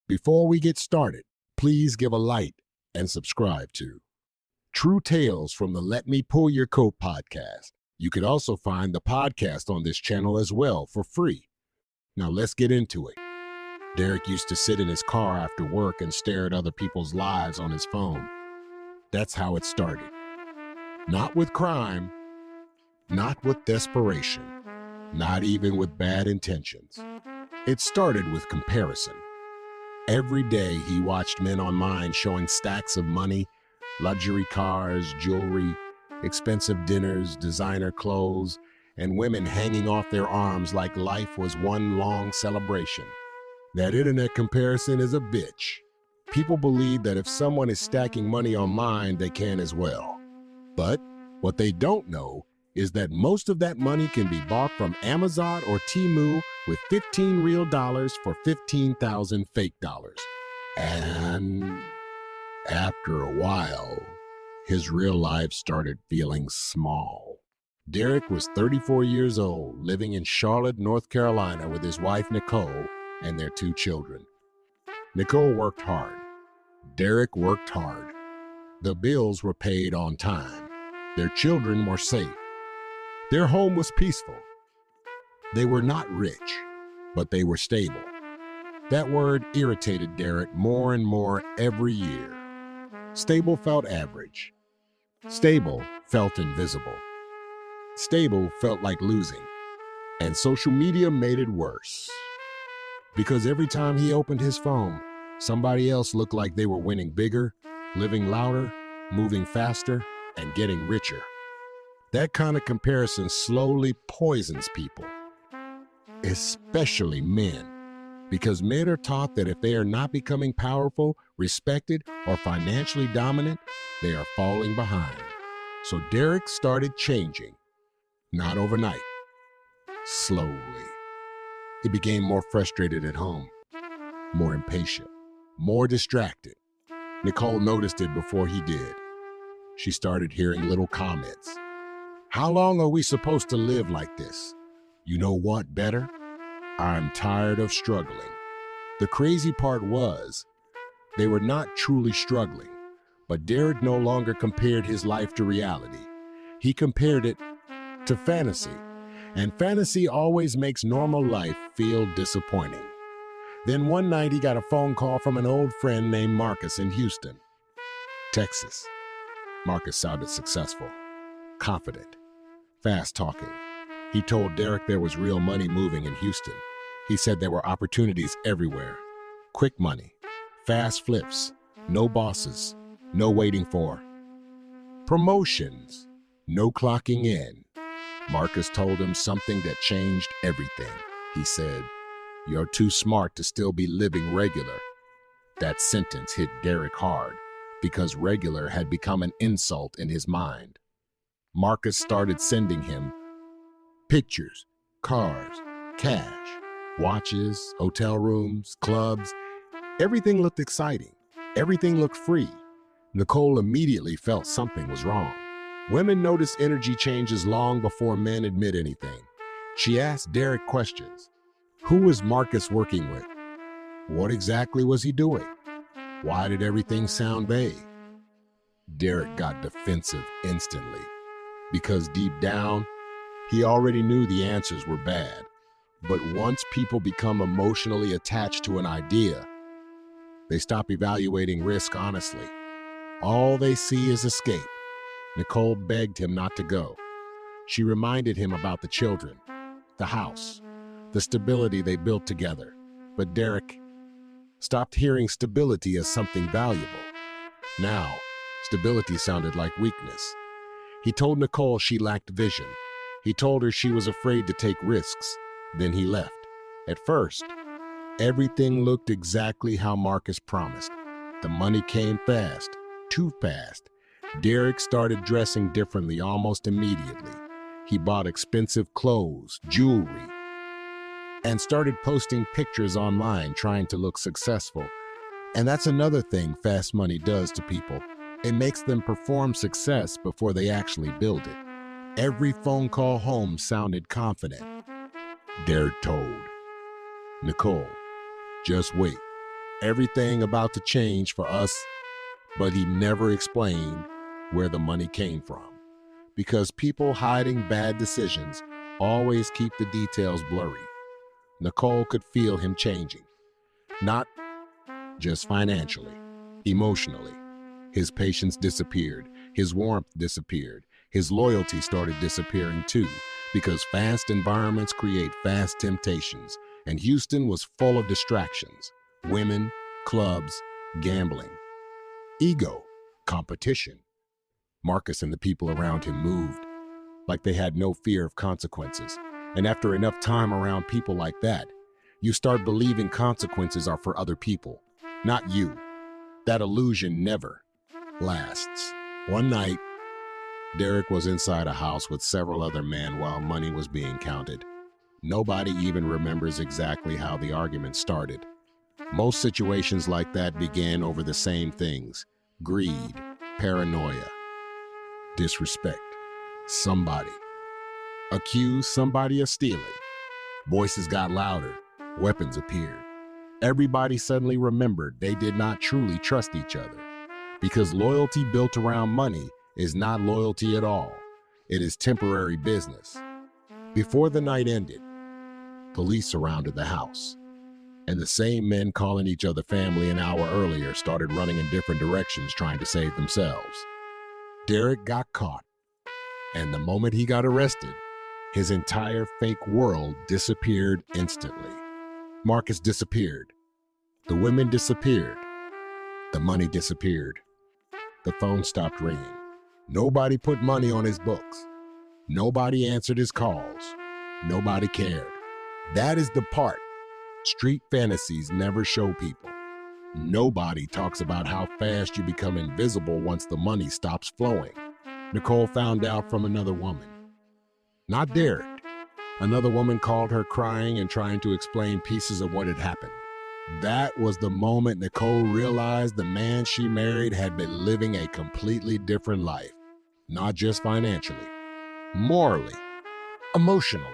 Before we get started, please give a like and subscribe to True Tales from the Let Me Pull Your Coat podcast. You can also find the podcast on this channel as well for free. Now let's get into it. Derrick used to sit in his car after work and stare at other people's lives on his phone. That's how it started. Not with crime, not with desperation, not even with bad intentions. It started with comparison. Every day he watched men online showing stacks of money, luxury cars, jewelry, expensive dinners, designer clothes, and women hanging off their arms like life was one long celebration. That internet comparison is a bitch. People believe that if someone is stacking money online, they can as well. But what they don't know is that most of that money can be bought from Amazon or Temu with $15 real for 15,000 fake dollars. And after a while, his real life started feeling small. Derrick was 34 years old, living in Charlotte, North Carolina with his wife Nicole and their 2 children. Nicole worked hard. Derrick worked hard. The bills were paid on time. Their children were safe. Their home was peaceful. They were not rich, but they were stable. That word irritated Derrick more and more every year. Stable felt average. Stable felt invisible. Stable felt like losing. And social media made it worse. Because every time he opened his phone, somebody else looked like they were winning bigger, living louder, moving faster, and getting richer. That kind of comparison slowly poisons people, especially men, because men are taught that if they are not becoming powerful, respected, or financially dominant, they are falling behind. So Derrick started changing, not overnight, slowly. He became more frustrated at home, more impatient, more distracted. Nicole noticed it before he did. She started hearing little comments. How long are we supposed to live like this? You know what, better? I'm tired of struggling. The crazy part was, they were not truly struggling, but Derrick no longer compared his life to reality. He compared it to fantasy, and fantasy always makes normal life feel disappointing. Then one night he got a phone call from an old friend named Marcus in Houston, Texas. Marcus sounded successful, confident, fast-talking. He told Derrick there was real money moving in Houston. He said there were opportunities everywhere. Quick money, fast flips, no bosses, no waiting for promotions, no clocking in. Marcus told him something that changed everything. He said, "You're too smart to still be living regular." That sentence hit Derrick hard because regular had become an insult in his mind. Marcus started sending him pictures, cars, cash, watches, hotel rooms, clubs. Everything looked exciting. Everything looked free. Nicole immediately felt something was wrong. Women notice energy changes long before men admit anything. She asked Derrick questions. Who was Marcus working with? What exactly was he doing? Why did everything sound vague? Derrick got defensive instantly, because deep down, he already knew the answers were bad. But once people become emotionally attached to an idea, they stop evaluating risk honestly. All they see is escape. Nicole begged him not to go. She reminded him about the children, the house, the stability they built together. But Derrick stopped hearing stability as something valuable. Now, stability sounded like weakness. He told Nicole she lacked vision. He told her she was afraid to take risks. Then he left. At first, everything looked exactly how Marcus promised. The money came fast, too fast. Derrick started dressing differently almost immediately. He bought expensive clothes, jewelry, and started posting pictures online trying to look successful. And that's another thing fast money does to people. It makes them perform success before they actually build it. Every phone call home sounded confident. Derrick told Nicole, just wait. everything about to change for us, but he never explained where the money came from. Because people hiding bad decisions always keep the details blurry. Nicole could feel him changing, not just financially, emotionally. His patience disappeared, his warmth disappeared, his loyalty started disappearing too, because fast environments create fast temptations, and Houston was full of distractions: women, clubs, gambling, ego, competition. Marcus and the people around him moved like they had no fear of consequences. And after enough time around people like that, you start believing consequences are for other people, not you. That illusion never lasts. One night, Derrick was inside a house with several other men while money was being counted. Nobody even remembers exactly how the argument started. Most situations like that began over the same things: greed, paranoia, disrespect. Somebody accused somebody of stealing. Voices got louder. Weapons appeared. Everybody suddenly remembered they did not truly trust each other. Because loyalty built around money is not loyalty at all. It is temporary business. Before the night ended, police surrounded the house. And the same men calling each other family an hour earlier started running in different directions trying to save themselves. Derrick got caught. And the moment he got arrested, his entire fake world disappeared instantly. Marcus disappeared. The women disappeared. The money disappeared. The phone stopped ringing. Nobody put money on his books. Nobody answered his calls. Nobody cared. That is the part street fantasies never show people. Nobody talks about how fast you become invisible once the money stops flowing. Nicole found out from another woman. Not Derrick. Another woman called her crying and trying to explain pieces of what had happened. That was the moment Nicole realized the man she married had been living a completely different life. Not just financially, morally, emotionally.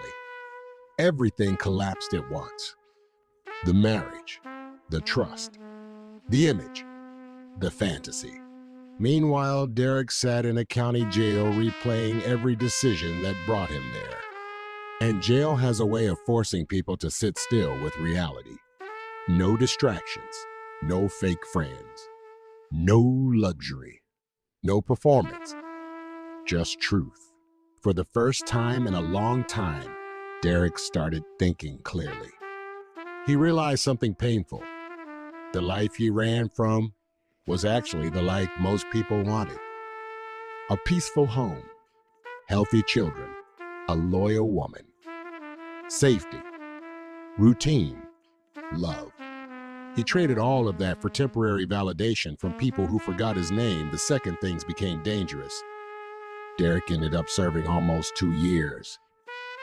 Everything collapsed at once. The marriage, the trust, the image, the fantasy. Meanwhile, Derrick sat in a county jail replaying every decision that brought him there. And jail has a way of forcing people to sit still with reality. No distractions, no fake friends, no luxury, no performance, just truth. For the first time in a long time, Derrick started thinking clearly. He realized something painful. The life he ran from was actually the life most people wanted. A peaceful home, healthy children, a loyal woman, safety, routine, love. He traded all of that for temporary validation from people who forgot his name the second things became dangerous. Derrick ended up serving almost 2 years.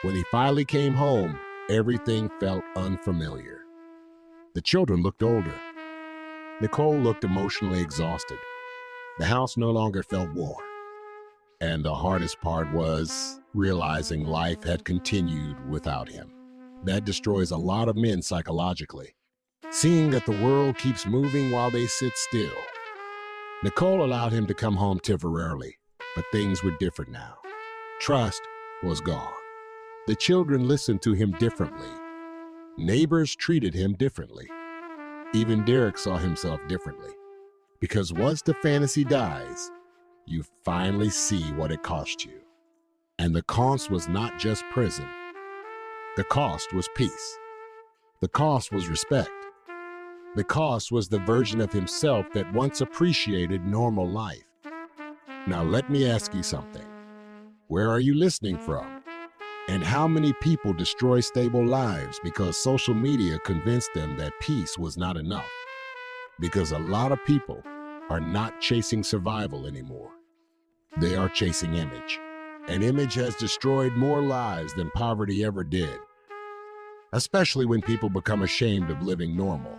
When he finally came home, everything felt unfamiliar. The children looked older. Nicole looked emotionally exhausted. The house no longer felt warm. And the hardest part was realizing life had continued without him. That destroys a lot of men psychologically. Seeing that the world keeps moving while they sit still. Nicole allowed him to come home temporarily, but things were different now. Trust was gone. The children listened to him differently. Neighbors treated him differently. Even Derrick saw himself differently. Because once the fantasy dies, you finally see what it cost you. And the cost was not just prison. The cost was peace. The cost was respect. The cost was the version of himself that once appreciated normal life. Now let me ask you something. Where are you listening from? And how many people destroy stable lives because social media convinced them that peace was not enough? Because a lot of people are not chasing survival anymore. They are chasing image. And image has destroyed more lives than poverty ever did. Especially when people become ashamed of living normal.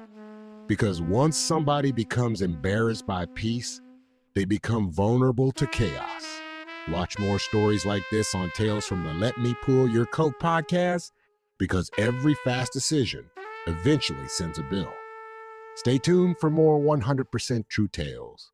Because once somebody becomes embarrassed by peace, they become vulnerable to chaos. Watch more stories like this on Tales from the Let Me Pull Your Coat podcast, because every fast decision eventually sends a bill. Stay tuned for more 100% True Tales.